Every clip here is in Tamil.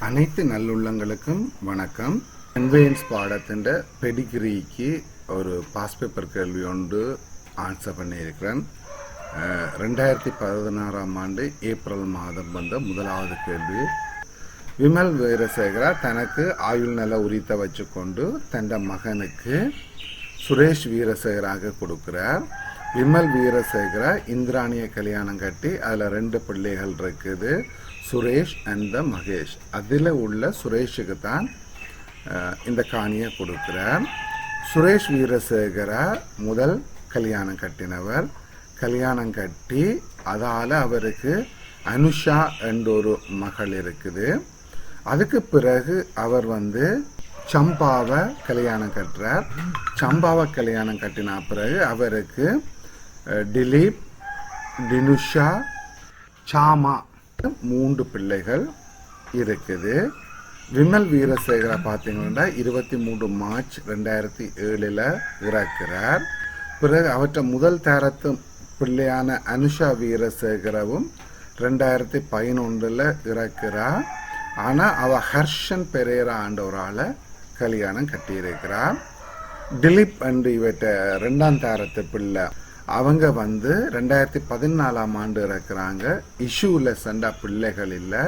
அனைத்து நல்லுள்ளங்களுக்கும் வணக்கம். கன்வேயன்ஸ் பாடத்தின் பெடிகிரிக்கு ஒரு பாஸ் பேப்பர் கேள்வி ஒன்று ஆன்சர் பண்ணியிருக்கிறேன். 2016 ஆண்டு ஏப்ரல் மாதம் வந்த முதலாவது கேள்வி. விமல் வீரசேகரா தனக்கு ஆயுள் நல உரித்த வச்சுக்கொண்டு தன் மகனுக்கு சுரேஷ் வீரசேகராக கொடுக்கிறார். விமல் வீரசேகரா இந்திராணியை கல்யாணம் கட்டி அதில் 2 பிள்ளைகள் இருக்குது, சுரேஷ் அண்ட் மகேஷ். அதில் உள்ள சுரேஷுக்கு தான் இந்த காணியை கொடுக்கிறார். சுரேஷ் வீரசேகரா முதல் கல்யாணம் கட்டினவர். கல்யாணம் கட்டி அதால் அவருக்கு அனுஷா என்ற ஒரு மகள் இருக்குது. அதுக்கு பிறகு அவர் சம்பாவை கல்யாணம் கட்டுறார். சம்பாவை கல்யாணம் கட்டின பிறகு அவருக்கு திலீப், தினுஷா, சாமா 3 பிள்ளைகள் இருக்குது. விமல் வீரசேகரா பார்த்தீங்கன்னா 23 மார்ச் 2007 இறக்கிறார். பிறகு அவற்றை முதல் தரத்து பிள்ளையான அனுஷா வீரசேகரவும் 2011 இறக்கிறார். ஆனால் அவள் ஹர்ஷன் பெரேரா ஒரு ஆளை கல்யாணம் கட்டியிருக்கிறார். திலீப் அண்டு இவற்றை 2ஆம் தரத்து பிள்ளை அவங்க 2014 ஆண்டு இறக்குறாங்க. இஷ்யூலெஸ் பிள்ளைகள் இல்லை.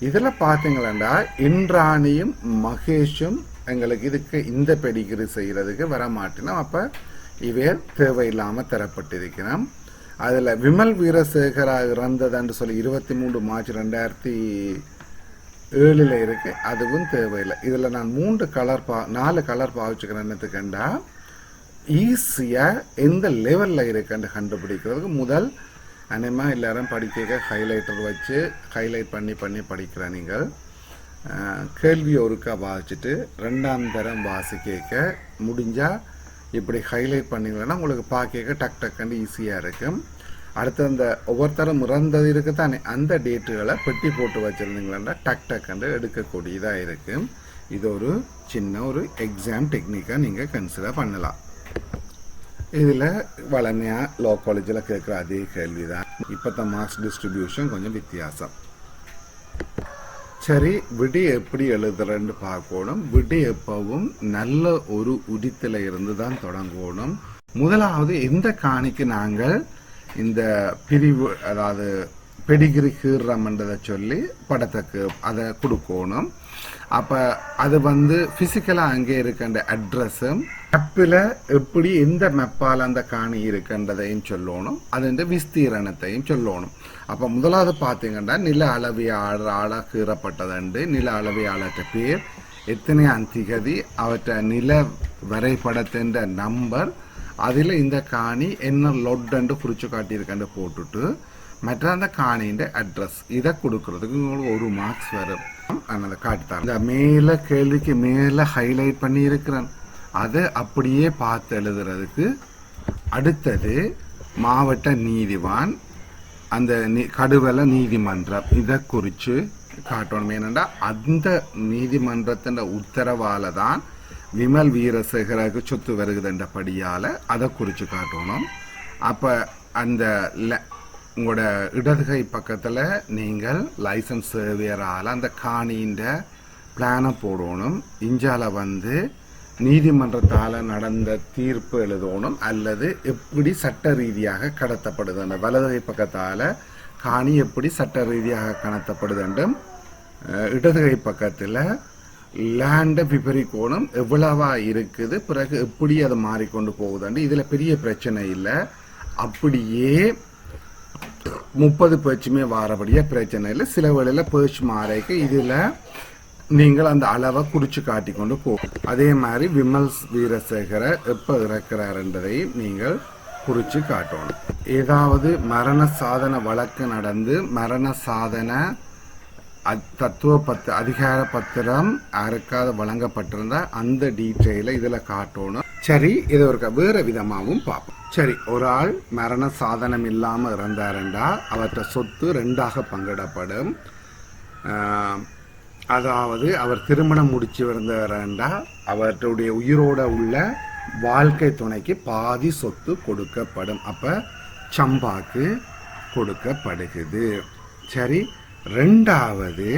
இதில் பார்த்தீங்களா இந்திராணியும் மகேஷும் எங்களுக்கு இதுக்கு இந்த பெடிகிரி செய்கிறதுக்கு வரமாட்டினோம். அப்போ இவே தேவையில்லாமல் தரப்பட்டிருக்கிறோம். அதில் விமல் வீரசேகரா இறந்ததுன்னு சொல்லி 23 மார்ச் 2007 இருக்கு. அதுவும் தேவையில்லை. இதில் நான் 4 கலர் பாவிச்சுக்கிறேன்னுக்கண்டா ஈஸியாக எந்த லெவலில் இருக்குன்னு கண்டுபிடிக்கிறதுக்கு முதல் அனைமா எல்லாரும் படிக்க ஹைலைட்டர் வச்சு ஹைலைட் பண்ணி படிக்கிற நீங்கள் கேள்வி ஒருக்கா வாசிச்சுட்டு 2ஆம் தரம் வாசிக்க முடிஞ்சால் இப்படி ஹைலைட் பண்ணிங்கன்னா உங்களுக்கு பார்க்க டக்குன்னு ஈஸியாக இருக்கும். அடுத்து அந்த ஒவ்வொருத்தரும் இறந்தது இருக்கு தானே, அந்த டேட்டுகளை பெட்டி போட்டு வச்சுருந்தீங்களா டக்குன்னு எடுக்கக்கூடியதாக இருக்கும். இது ஒரு சின்ன ஒரு எக்ஸாம் டெக்னிக்காக நீங்கள் கன்சிடர் பண்ணலாம். இதில் வளமையாக லோ காலேஜில் கேட்குற அதே கேள்வி தான். இப்போ தான் மார்க்ஸ் டிஸ்ட்ரிபியூஷன் கொஞ்சம் வித்தியாசம். சரி, விடி எப்படி எழுதுறேன்னு பார்க்கணும். விடி எப்பவும் நல்ல ஒரு உரித்தில் இருந்து தான் தொடங்கணும். முதலாவது இந்த காணிக்கு நாங்கள் இந்த பிரிவு, அதாவது பெடிகிரி கீறம்ன்றதை சொல்லி படத்துக்கு அதை கொடுக்கணும். அப்போ அது ஃபிசிக்கலாக அங்கே இருக்கின்ற அட்ரஸும் மேப்பில் எப்படி எந்த மேப்பால் அந்த காணி இருக்குன்றதையும் சொல்லணும். அது விஸ்தீரணத்தையும் சொல்லணும். அப்போ முதலாவது பார்த்தீங்கன்னா நில அளவியாளராக கீறப்பட்டதுண்டு. நில அளவியாளற்ற பேர், எத்தனை திகதி, அவற்றை நில வரைபடத்தின் நம்பர், அதில் இந்த காணி என்ன லொட்டுன்னு குறிச்சு காட்டியிருக்கண்டு போட்டுட்டு மற்ற அந்த காணின்ற அட்ரஸ் இதை கொடுக்கறதுக்கு உங்களுக்கு 1 மார்க்ஸ் வரும். அதை காட்டுத்தாங்க. இந்த மேலே கேள்விக்கு மேலே ஹைலைட் பண்ணி இருக்கிறேன். அதை அப்படியே பார்த்து எழுதுறதுக்கு அடுத்தது மாவட்ட நீதிவான், அந்த கடுவல நீதிமன்றம் இதை குறித்து காட்டணும். ஏனென்றா அந்த நீதிமன்றத்தின் உத்தரவால தான் விமல் வீரசேகருக்கு சொத்து வருகுதுன்றபடியால் அதை குறித்து காட்டணும். அப்போ அந்த உங்களோட இடதுகை பக்கத்தில் நீங்கள் லைசன்ஸ் சேவையரால் அந்த காணின்ற பிளானை போடணும். இஞ்சால நீதிமன்றத்தால் நடந்த தீர்ப்பு எழுதணும், அல்லது எப்படி சட்ட ரீதியாக கடத்தப்படுது. அந்த வலதுகை பக்கத்தால் காணி எப்படி சட்ட ரீதியாக கடத்தப்படுதுன்றும், இடதுகை பக்கத்தில் லேண்டை விபரிக்கோணம் எவ்வளவா இருக்குது, பிறகு எப்படி அதை மாறிக்கொண்டு போகுதுண்டு. இதில் பெரிய பிரச்சனை இல்லை. அப்படியே 30 பேச்சுமே வாரபடியாக பிரச்சனை இல்லை. சில வேளையில் பேச்சு மாறைக்கு இதில் நீங்கள் அந்த அளவை குறித்து காட்டி கொண்டு போகும். அதே மாதிரி விமல் வீரசேகரை எப்போ இறக்கிறார் என்பதை நீங்கள் குறித்து காட்டணும். ஏதாவது மரண சாதன வழக்கு நடந்து மரண சாதன தத்துவ அதிகார பத்திரம் யாருக்காவது வழங்கப்பட்டிருந்தா அந்த டீட்டெயிலை இதில் காட்டணும். சரி, இதை ஒரு வேறு விதமாகவும் பார்ப்போம். சரி, ஒரு ஆள் மரண சாதனம் இல்லாமல் இறந்தாருண்டா அவற்றை சொத்து 2ஆக பங்கிடப்படும். அதாவது அவர் திருமணம் முடிச்சு வந்தாருண்டா அவருடைய உயிரோட உள்ள வாழ்க்கை துணைக்கு பாதி சொத்து கொடுக்கப்படும். அப்போ சம்பாக்கு கொடுக்கப்படுகிறது. சரி, ரெண்டாவது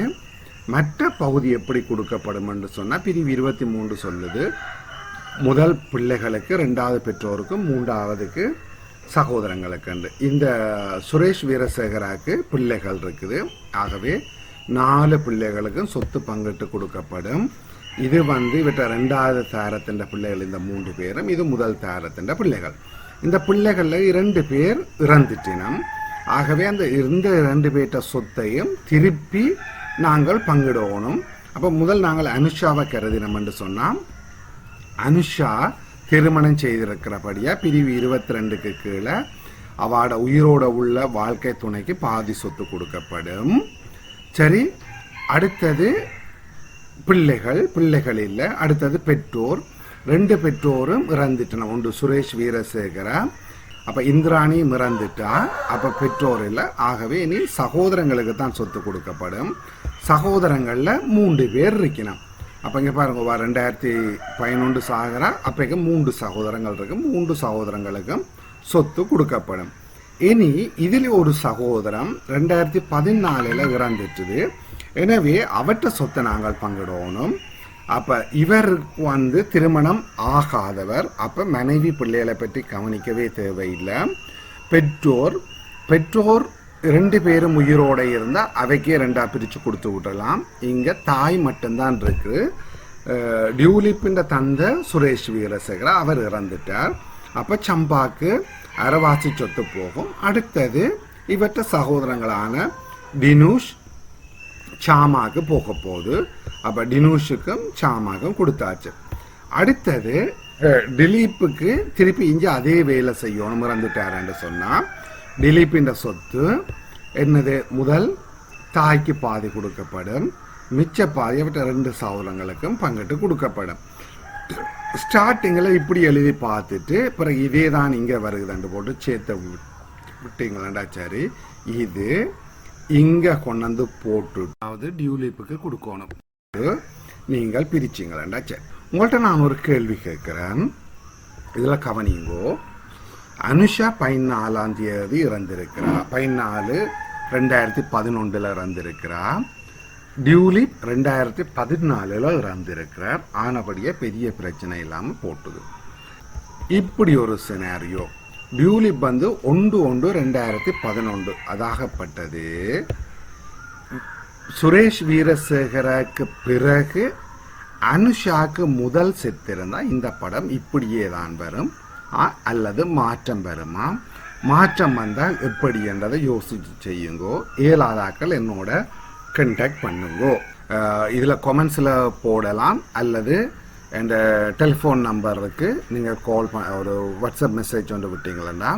மற்ற பகுதி எப்படி கொடுக்கப்படும் என்று சொன்னால் பிரிவு 23 சொல்லுது. முதல் பிள்ளைகளுக்கு, ரெண்டாவது பெற்றோருக்கு, மூன்றாவதுக்கு சகோதரங்களுக்கு. இந்த சுரேஷ் வீரசேகராக்கு பிள்ளைகள் இருக்குது. ஆகவே 4 பிள்ளைகளுக்கும் சொத்து பங்கிட்டு கொடுக்கப்படும். இது இவற்ற ரெண்டாவது தாரத்தின் பிள்ளைகள் இந்த 3 பேரும், இது முதல் தாரத்தின் பிள்ளைகள். இந்த பிள்ளைகள்ல 2 பேர் இறந்துட்டினம். ஆகவே அந்த இந்த 2 பேர்ட்ட சொத்தையும் திருப்பி நாங்கள் பங்கிடணும். அப்போ முதல் நாங்கள் அனுஷாவை கருதினோம் என்று சொன்னால், அனுஷா திருமணம் செய்திருக்கிறபடியா பிரிவு 22க்கு கீழே அவட உயிரோட உள்ள வாழ்க்கை துணைக்கு பாதி சொத்து கொடுக்கப்படும். சரி, அடுத்தது பிள்ளைகள் இல்லை, அடுத்தது பெற்றோர். 2 பெற்றோரும் இறந்துட்டன. ஒன்று சுரேஷ் வீரசேகரா, அப்ப இந்திராணி இறந்துட்டா, அப்ப பெற்றோர் இல்லை. ஆகவே இனி சகோதரங்களுக்கு தான் சொத்து கொடுக்கப்படும். சகோதரங்கள்ல 3 பேர் இருக்கணும். அப்ப இங்க பாருங்க, 2011 சாகரா, அப்ப 3 சகோதரங்கள் இருக்கு. 3 சகோதரங்களுக்கும் சொத்து கொடுக்கப்படும். இனி இதில் ஒரு சகோதரம் 2014 இறந்துட்டுது. எனவே அவற்ற சொத்தை நாங்கள் பங்கிடணும். அப்ப இவர் திருமணம் ஆகாதவர். அப்ப மனைவி பிள்ளைகளை பற்றி கவனிக்கவே தேவையில்லை. பெற்றோர் 2 பேரும் உயிரோட இருந்தா அவைக்கே 2 பிரிச்சு கொடுத்து விடலாம். இங்க தாய் மட்டும்தான் இருக்கு. டியூலிப்பின் தந்தை சுரேஷ் வீரசேகரா, அவர் இறந்துட்டார். அப்ப சம்பாக்கு அரவாசி சொத்து போகும். அடுத்தது இவற்ற சகோதரங்களான டினுஷ், சாமாக்கு போக போகுது. அப்ப டினுஷுக்கும் சாமாக்கும் கொடுத்தாச்சு. அடுத்தது திலீப்புக்கு திருப்பி இங்க அதே வேலை செய்யணும். இறந்துட்டாருன்னு சொன்னா திலீப்பின் சொத்து என்னது, முதல் தாய்க்கு பாதி கொடுக்கப்படும், மிச்ச பாதி அவற்ற 2 சகோதரங்களுக்கும் பங்கிட்டு கொடுக்கப்படும். ஸ்டார்டிங்கில் இப்படி எழுதி பார்த்துட்டு பிறகு இதே தான் இங்கே வருகுதுன்னு போட்டு சேர்த்து விட்டீங்களா? சரி, இது இங்கே கொண்டு போட்டு அதாவது டியூலிப்புக்கு கொடுக்கணும். நீங்கள் பிரிச்சிங்களா? சரி, உங்கள்கிட்ட நான் ஒரு கேள்வி கேட்குறேன், இதில் கவனிங்கோ. அனுஷா 14ஆம் தேதி இறந்திருக்கிறா. 14 2011 இறந்திருக்கிறா. டியூலிப் 2014 இறந்திருக்கிறார். ஆனபடியே பெரிய பிரச்சனை இல்லாமல் போட்டுது. இப்படி ஒரு சினாரியோ. டியூலிப் 1/1/2011 அதாகப்பட்டது. சுரேஷ் வீரசேகருக்கு பிறகு அனுஷாக்கு முதல் செத்திருந்தா இந்த படம் இப்படியே தான் வரும், அல்லது மாற்றம் வருமா? மாற்றம் வந்தால் எப்படி என்றதை யோசிச்சு செய்யுங்கோ. இயலாதாக்கள் என்னோட கண்டாக்ட் பண்ணுங்கோ. இதில் கொமெண்ட்ஸில் போடலாம், அல்லது என் டெலிஃபோன் நம்பருக்கு நீங்கள் கால் ஒரு வாட்ஸ்அப் மெசேஜ் ஒன்று விட்டீங்களா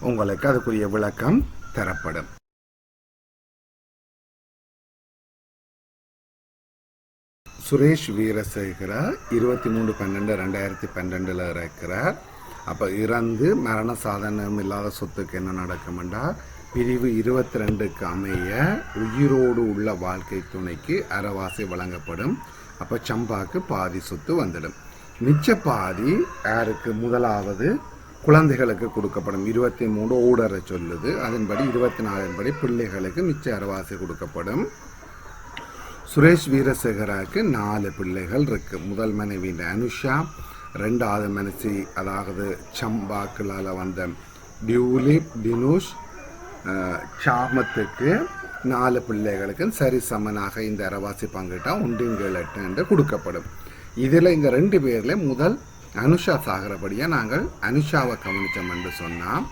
உங்களுக்கு அதுக்குரிய விளக்கம் தரப்படும். சுரேஷ் வீரசேகரா 23/12/2012 இருக்கிறார். அப்போ இறந்து மரண சாதனம் இல்லாத சொத்துக்கு என்ன நடக்கும்டா, பிரிவு 22க்கு அமைய உயிரோடு உள்ள வாழ்க்கை துணைக்கு அரைவாசி வழங்கப்படும். அப்போ சம்பாக்கு பாதி சொத்து வந்துடும். மிச்ச பாதி யாருக்கு? முதலாவது குழந்தைகளுக்கு கொடுக்கப்படும். 23 ஓடரை சொல்லுது. அதன்படி 24 பிள்ளைகளுக்கு மிச்ச அரைவாசி கொடுக்கப்படும். சுரேஷ் வீரசேகராக்கு 4 பிள்ளைகள் இருக்கு. முதல் மனைவி அனுஷா, 2வது மனைவி அதாவது சம்பாக்களால் வந்த டியூலிப், டினுஷ், சாமத்துக்கு 4 பிள்ளைகளுக்கு சரி சமனாக இந்த அரைவாசி பங்கிட்டா 1/8 என்று கொடுக்கப்படும். இதில் இந்த 2 பேர்ல முதல் அனுஷா சாகிறபடியா நாங்கள் அனுஷாவை கவனித்தோம் என்று சொன்னால்,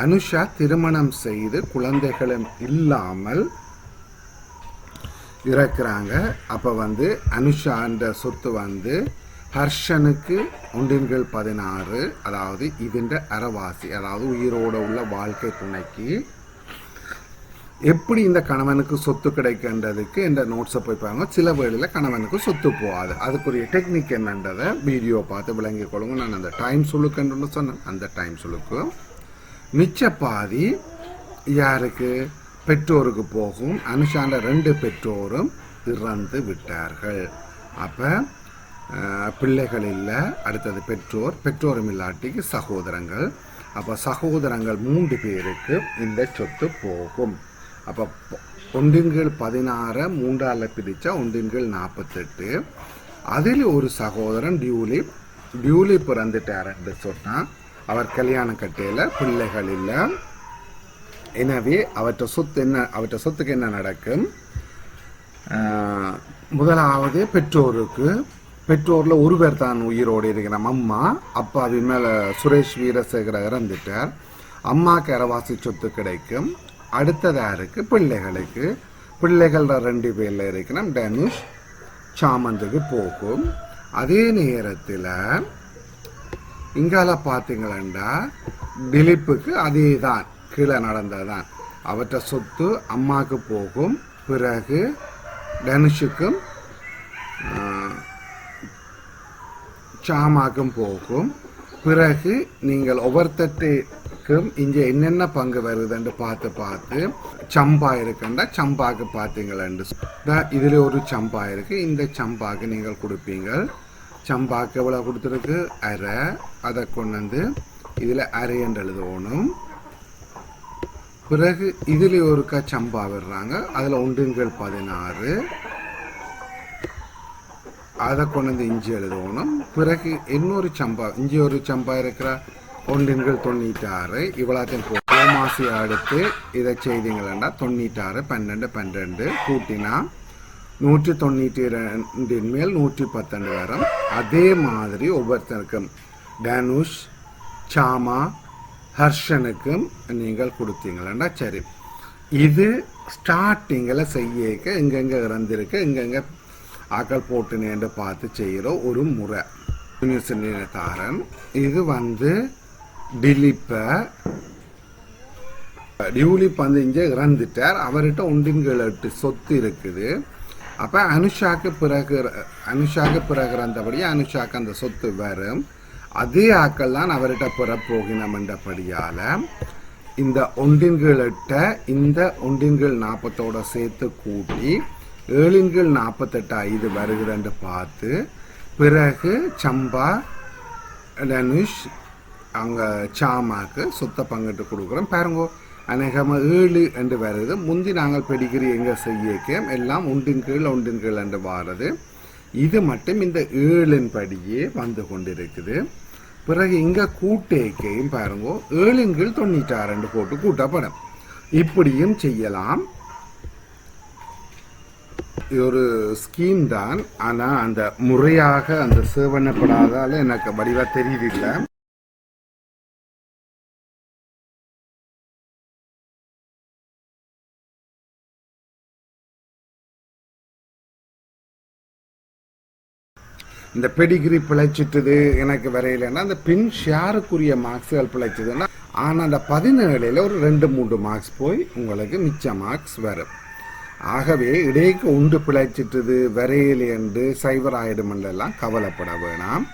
அனுஷா திருமணம் செய்து குழந்தைகளும் இல்லாமல் இருக்கிறாங்க. அப்போ அனுஷான்ற சொத்து ஹர்ஷனுக்கு 1/16, அதாவது இதுன்ற அரைவாசி, அதாவது உயிரோட உள்ள வாழ்க்கை துணைக்கு. எப்படி இந்த கணவனுக்கு சொத்து கிடைக்கின்றதுக்கு இந்த நோட்ஸை போய் பாருங்க. சில வேளையில் கணவனுக்கு சொத்து போகாது. அதுக்குரிய டெக்னிக் என்னன்றதை வீடியோ பார்த்து விளங்கிக் கொள்ளுங்க. நான் அந்த டைம் சொல்லுக்குன்னு சொன்னேன், அந்த டைம் சொல்லுக்கு மிச்ச பாதி யாருக்கு? பெற்றோருக்கு போகும். அனுஷாண்ட 2 பெற்றோரும் இறந்து விட்டார்கள். அப்போ பிள்ளைகள் இல்லை, அடுத்தது பெற்றோரும் இல்லாட்டிக்கு சகோதரங்கள். அப்போ சகோதரங்கள் 3 பேருக்கு இந்த சொத்து போகும். அப்போ ஒன்றின் கீழ் 16 3ஆல் பிரிச்சா ஒன்றின் கீழ் 48. அதில் ஒரு சகோதரன் டியூலிப் பிறந்துட்டார் என்று சொன்னால் அவர் கல்யாணம் கட்டையில் பிள்ளைகள் இல்லை. எனவே அவற்றை சொத்துக்கு என்ன நடக்கும்? முதலாவது பெற்றோரில் ஒருவர் தான் உயிரோடு இருக்கிற அம்மா. அப்பாவின் மேலே சுரேஷ் வீரசேகர இறந்துட்டார். அம்மாவுக்கு அரவாசி சொத்து கிடைக்கும். அடுத்ததாருக்கு பிள்ளைகள் 2 பேரில் இருக்கணும். தனுஷ் சாமந்துக்கு போகும். அதே நேரத்தில் இங்கால பார்த்தீங்களா திலீப்புக்கு அதே தான், கீழே நடந்ததான். அவற்றை சொத்து அம்மாவுக்கு போகும். பிறகு தனுஷுக்கும் சாமாக்கும் போகும். பிறகு நீங்கள் ஒவ்வொருத்தருக்கும் இங்கே என்னென்ன பங்கு வருதுன்னு பார்த்து சம்பா இருக்குண்டா சம்பாக்கு பார்த்தீங்களேன்னு இதில் ஒரு சம்பா இருக்கு. இந்த சம்பாக்கு நீங்கள் கொடுப்பீங்க. சம்பாக்கு எவ்வளோ கொடுத்துருக்கு? அரை. அதை கொண்டு வந்து இதில் அரை என்று எழுதணும். பிறகு இதில் ஒருக்கா சம்பா விடுறாங்க. அதில் 1/16. அதை கொண்டு வந்து இஞ்சி எழுதணும். பிறகு இன்னொரு சம்பா, இஞ்சி ஒரு சம்பா இருக்கிற 1/96. இவ்வளோத்தையும் கோமாசியை அடுத்து இதை செய்தீங்களா 96 12 12 கூட்டினா 192 மேல் 112 வரும். அதே மாதிரி ஒவ்வொருத்தருக்கும் தனுஷ், சாமா, ஹர்ஷனுக்கும் நீங்கள் கொடுத்தீங்களா சரி. இது ஸ்டார்டிங்கில் செய்யக்க எங்கெங்கே இறந்திருக்கு, எங்கெங்கே ஆக்கள் போட்டுனேன்னு பார்த்து செய்கிற ஒரு முறை. தாரன் இது வந்து டியூலிப் வந்து இங்கே இறந்துட்டார். அவர்கிட்ட 1/8 சொத்து இருக்குது. அப்போ அனுஷாக்கு பிறகு இறந்தபடியே அனுஷாக்கு அந்த சொத்து வரும். அதே ஆக்கள் தான் அவர்கிட்ட பிறப்போகினம் என்றபடியால் இந்த 1/8 இந்த 1/40 சேர்த்து கூட்டி 7/48 இது வருகிறன்னு பார்த்து பிறகு சம்பா, தனுஷ், அங்கே சாமாக்கு சொத்தை பங்கிட்டு கொடுக்குறோம். பாருங்க அநேகமாக 7 என்று வருது. முந்தி நாங்கள் பெடிகிரி எங்கே செய்ய எல்லாம் 1/1 என்று வாரது. இது மட்டும் இந்த 7 படியே வந்து கொண்டிருக்குது. பிறகு இங்கே கூட்டேக்கையும் பாருங்க 7/96 போட்டு கூட்டப்படும். இப்படியும் செய்யலாம். இது ஒரு ஸ்கீம் தான். ஆனால் அந்த முறையாக அந்த சேவனப்படாதால எனக்கு வடிவா தெரியல. இந்த பெடிகிரி பிழைச்சிட்டுது எனக்கு வரையிலன்னா அந்த பின் ஷேருக்குரிய மார்க்ஸுகள் பிழைச்சதுன்னா, ஆனால் அந்த 17 ஒரு 2-3 மார்க்ஸ் போய் உங்களுக்கு மிச்ச மார்க்ஸ் வரும். ஆகவே இடைக்கு உண்டு பிழைச்சிட்டுது வரையில என்று சைவர் ஆயிடுமெல்லாம் கவலைப்பட வேணாம்.